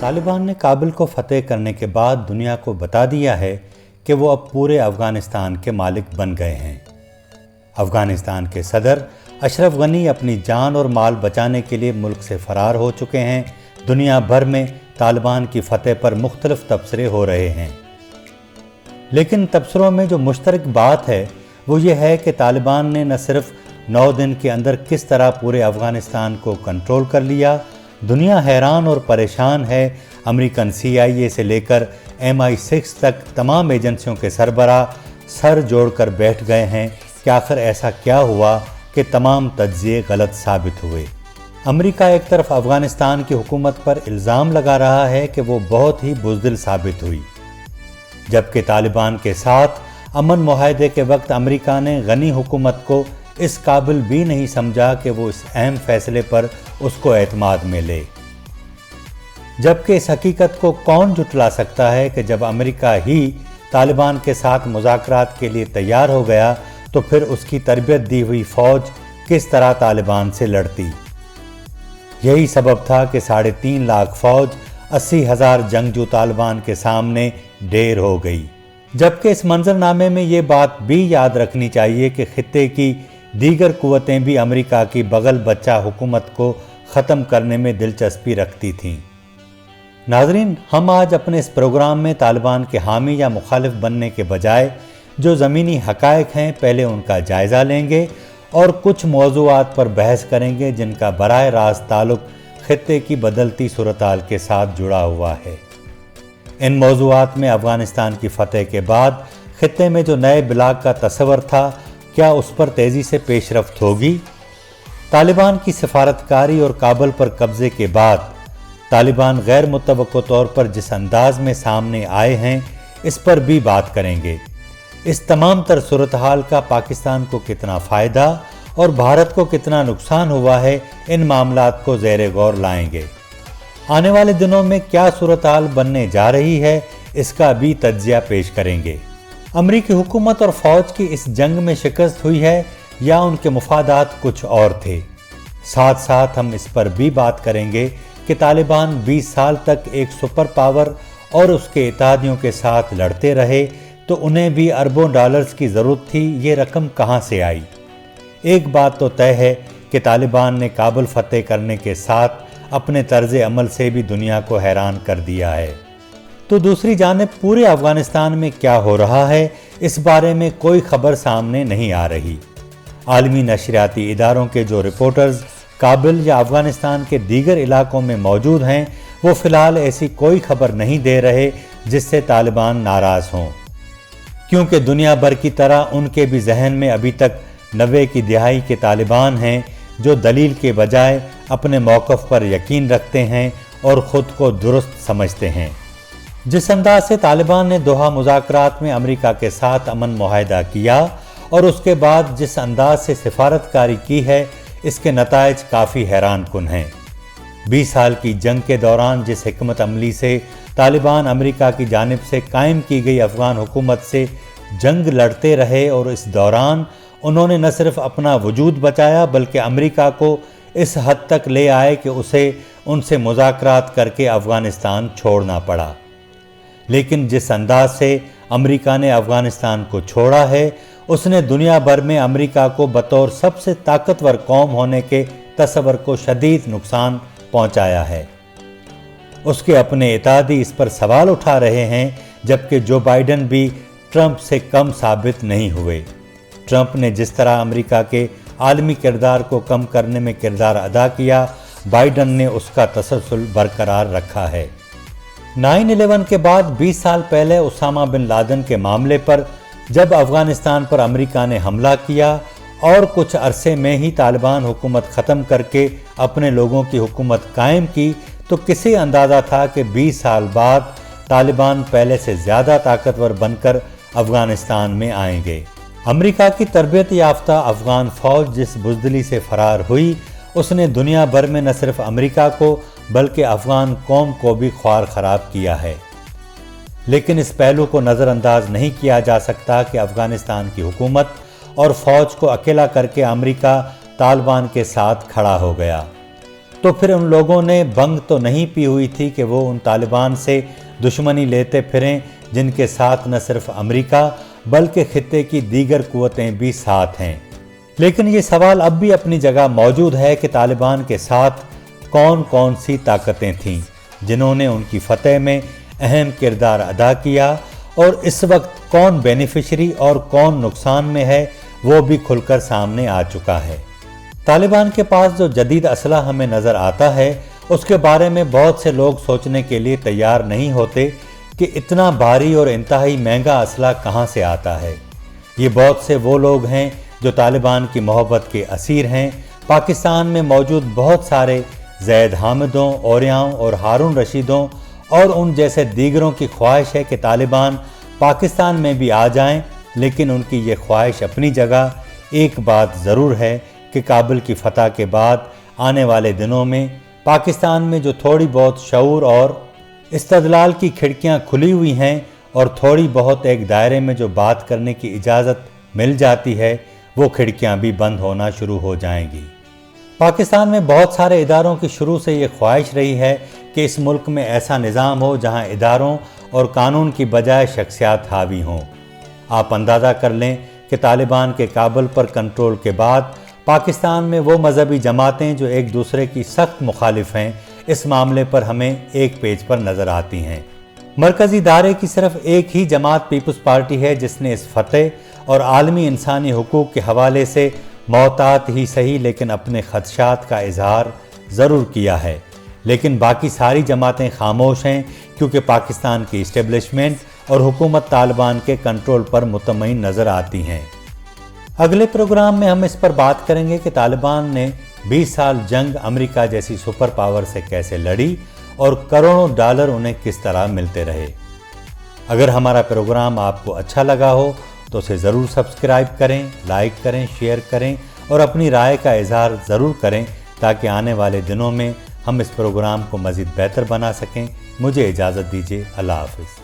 طالبان نے کابل کو فتح کرنے کے بعد دنیا کو بتا دیا ہے کہ وہ اب پورے افغانستان کے مالک بن گئے ہیں۔ افغانستان کے صدر اشرف غنی اپنی جان اور مال بچانے کے لیے ملک سے فرار ہو چکے ہیں۔ دنیا بھر میں طالبان کی فتح پر مختلف تبصرے ہو رہے ہیں، لیکن تبصروں میں جو مشترک بات ہے وہ یہ ہے کہ طالبان نے نہ صرف 9 دن کے اندر کس طرح پورے افغانستان کو کنٹرول کر لیا، دنیا حیران اور پریشان ہے۔ امریکن CIA سے لے کر MI6 تک تمام ایجنسیوں کے سربراہ سر جوڑ کر بیٹھ گئے ہیں کہ آخر ایسا کیا ہوا کہ تمام تجزیے غلط ثابت ہوئے۔ امریکہ ایک طرف افغانستان کی حکومت پر الزام لگا رہا ہے کہ وہ بہت ہی بزدل ثابت ہوئی، جبکہ طالبان کے ساتھ امن معاہدے کے وقت امریکہ نے غنی حکومت کو اس قابل بھی نہیں سمجھا کہ وہ اس اہم فیصلے پر اس کو اعتماد میں لے۔ جبکہ اس حقیقت کو کون جھٹلا سکتا ہے کہ جب امریکہ ہی طالبان کے ساتھ مذاکرات کے لیے تیار ہو گیا تو پھر اس کی تربیت دی ہوئی فوج کس طرح طالبان سے لڑتی۔ یہی سبب تھا کہ 3.5 لاکھ فوج 80,000 جنگجو طالبان کے سامنے ڈھیر ہو گئی۔ جبکہ اس منظرنامے میں یہ بات بھی یاد رکھنی چاہیے کہ خطے کی دیگر قوتیں بھی امریکہ کی بغل بچہ حکومت کو ختم کرنے میں دلچسپی رکھتی تھیں۔ ناظرین، ہم آج اپنے اس پروگرام میں طالبان کے حامی یا مخالف بننے کے بجائے جو زمینی حقائق ہیں پہلے ان کا جائزہ لیں گے اور کچھ موضوعات پر بحث کریں گے جن کا براہ راست تعلق خطے کی بدلتی صورتحال کے ساتھ جڑا ہوا ہے۔ ان موضوعات میں افغانستان کی فتح کے بعد خطے میں جو نئے بلاک کا تصور تھا، کیا اس پر تیزی سے پیش رفت ہوگی؟ طالبان کی سفارتکاری اور کابل پر قبضے کے بعد طالبان غیر متوقع طور پر جس انداز میں سامنے آئے ہیں اس پر بھی بات کریں گے۔ اس تمام تر صورتحال کا پاکستان کو کتنا فائدہ اور بھارت کو کتنا نقصان ہوا ہے، ان معاملات کو زیر غور لائیں گے۔ آنے والے دنوں میں کیا صورتحال بننے جا رہی ہے اس کا بھی تجزیہ پیش کریں گے۔ امریکی حکومت اور فوج کی اس جنگ میں شکست ہوئی ہے یا ان کے مفادات کچھ اور تھے؟ ساتھ ساتھ ہم اس پر بھی بات کریں گے کہ طالبان 20 سال تک ایک سپر پاور اور اس کے اتحادیوں کے ساتھ لڑتے رہے تو انہیں بھی اربوں ڈالرز کی ضرورت تھی، یہ رقم کہاں سے آئی؟ ایک بات تو طے ہے کہ طالبان نے کابل فتح کرنے کے ساتھ اپنے طرز عمل سے بھی دنیا کو حیران کر دیا ہے۔ تو دوسری جانب پورے افغانستان میں کیا ہو رہا ہے اس بارے میں کوئی خبر سامنے نہیں آ رہی۔ عالمی نشریاتی اداروں کے جو رپورٹرز کابل یا افغانستان کے دیگر علاقوں میں موجود ہیں وہ فی الحال ایسی کوئی خبر نہیں دے رہے جس سے طالبان ناراض ہوں، کیونکہ دنیا بھر کی طرح ان کے بھی ذہن میں ابھی تک 90 کی دہائی کے طالبان ہیں جو دلیل کے بجائے اپنے موقف پر یقین رکھتے ہیں اور خود کو درست سمجھتے ہیں۔ جس انداز سے طالبان نے دوحہ مذاکرات میں امریکہ کے ساتھ امن معاہدہ کیا اور اس کے بعد جس انداز سے سفارتکاری کی ہے، اس کے نتائج کافی حیران کن ہیں۔ 20 سال کی جنگ کے دوران جس حکمت عملی سے طالبان امریکہ کی جانب سے قائم کی گئی افغان حکومت سے جنگ لڑتے رہے اور اس دوران انہوں نے نہ صرف اپنا وجود بچایا بلکہ امریکہ کو اس حد تک لے آئے کہ اسے ان سے مذاکرات کر کے افغانستان چھوڑنا پڑا۔ لیکن جس انداز سے امریکہ نے افغانستان کو چھوڑا ہے اس نے دنیا بھر میں امریکہ کو بطور سب سے طاقتور قوم ہونے کے تصور کو شدید نقصان پہنچایا ہے۔ اس کے اپنے اتحادی اس پر سوال اٹھا رہے ہیں، جبکہ جو بائیڈن بھی ٹرمپ سے کم ثابت نہیں ہوئے۔ ٹرمپ نے جس طرح امریکہ کے عالمی کردار کو کم کرنے میں کردار ادا کیا، بائیڈن نے اس کا تسلسل برقرار رکھا ہے۔ 9/11 کے بعد 20 سال پہلے اسامہ بن لادن کے معاملے پر جب افغانستان پر امریکہ نے حملہ کیا اور کچھ عرصے میں ہی طالبان حکومت ختم کر کے اپنے لوگوں کی حکومت قائم کی تو کسے اندازہ تھا کہ 20 سال بعد طالبان پہلے سے زیادہ طاقتور بن کر افغانستان میں آئیں گے۔ امریکہ کی تربیت یافتہ افغان فوج جس بزدلی سے فرار ہوئی اس نے دنیا بھر میں نہ صرف امریکہ کو بلکہ افغان قوم کو بھی خوار خراب کیا ہے۔ لیکن اس پہلو کو نظر انداز نہیں کیا جا سکتا کہ افغانستان کی حکومت اور فوج کو اکیلا کر کے امریکہ طالبان کے ساتھ کھڑا ہو گیا۔ تو پھر ان لوگوں نے بھنگ تو نہیں پی ہوئی تھی کہ وہ ان طالبان سے دشمنی لیتے پھریں جن کے ساتھ نہ صرف امریکہ بلکہ خطے کی دیگر قوتیں بھی ساتھ ہیں؟ لیکن یہ سوال اب بھی اپنی جگہ موجود ہے کہ طالبان کے ساتھ کون کون سی طاقتیں تھیں جنہوں نے ان کی فتح میں اہم کردار ادا کیا، اور اس وقت کون بینیفیشری اور کون نقصان میں ہے وہ بھی کھل کر سامنے آ چکا ہے۔ طالبان کے پاس جو جدید اسلحہ ہمیں نظر آتا ہے اس کے بارے میں بہت سے لوگ سوچنے کے لیے تیار نہیں ہوتے کہ اتنا بھاری اور انتہائی مہنگا اسلحہ کہاں سے آتا ہے۔ یہ بہت سے وہ لوگ ہیں جو طالبان کی محبت کے اسیر ہیں۔ پاکستان میں موجود بہت سارے زید حامدوں، اوریاؤں اور ہارون رشیدوں اور ان جیسے دیگروں کی خواہش ہے کہ طالبان پاکستان میں بھی آ جائیں، لیکن ان کی یہ خواہش اپنی جگہ۔ ایک بات ضرور ہے کہ کابل کی فتح کے بعد آنے والے دنوں میں پاکستان میں جو تھوڑی بہت شعور اور استدلال کی کھڑکیاں کھلی ہوئی ہیں اور تھوڑی بہت ایک دائرے میں جو بات کرنے کی اجازت مل جاتی ہے، وہ کھڑکیاں بھی بند ہونا شروع ہو جائیں گی۔ پاکستان میں بہت سارے اداروں کی شروع سے یہ خواہش رہی ہے کہ اس ملک میں ایسا نظام ہو جہاں اداروں اور قانون کی بجائے شخصیات حاوی ہوں۔ آپ اندازہ کر لیں کہ طالبان کے کابل پر کنٹرول کے بعد پاکستان میں وہ مذہبی جماعتیں جو ایک دوسرے کی سخت مخالف ہیں اس معاملے پر ہمیں ایک پیج پر نظر آتی ہیں۔ مرکزی دائرے کی صرف ایک ہی جماعت پیپلز پارٹی ہے جس نے اس فتح اور عالمی انسانی حقوق کے حوالے سے محتاط ہی صحیح لیکن اپنے خدشات کا اظہار ضرور کیا ہے، لیکن باقی ساری جماعتیں خاموش ہیں کیونکہ پاکستان کی اسٹیبلشمنٹ اور حکومت طالبان کے کنٹرول پر مطمئن نظر آتی ہیں۔ اگلے پروگرام میں ہم اس پر بات کریں گے کہ طالبان نے 20 سال جنگ امریکہ جیسی سپر پاور سے کیسے لڑی اور کروڑوں ڈالر انہیں کس طرح ملتے رہے۔ اگر ہمارا پروگرام آپ کو اچھا لگا ہو تو اسے ضرور سبسکرائب کریں، لائک کریں، شیئر کریں اور اپنی رائے کا اظہار ضرور کریں تاکہ آنے والے دنوں میں ہم اس پروگرام کو مزید بہتر بنا سکیں۔ مجھے اجازت دیجیے، اللہ حافظ۔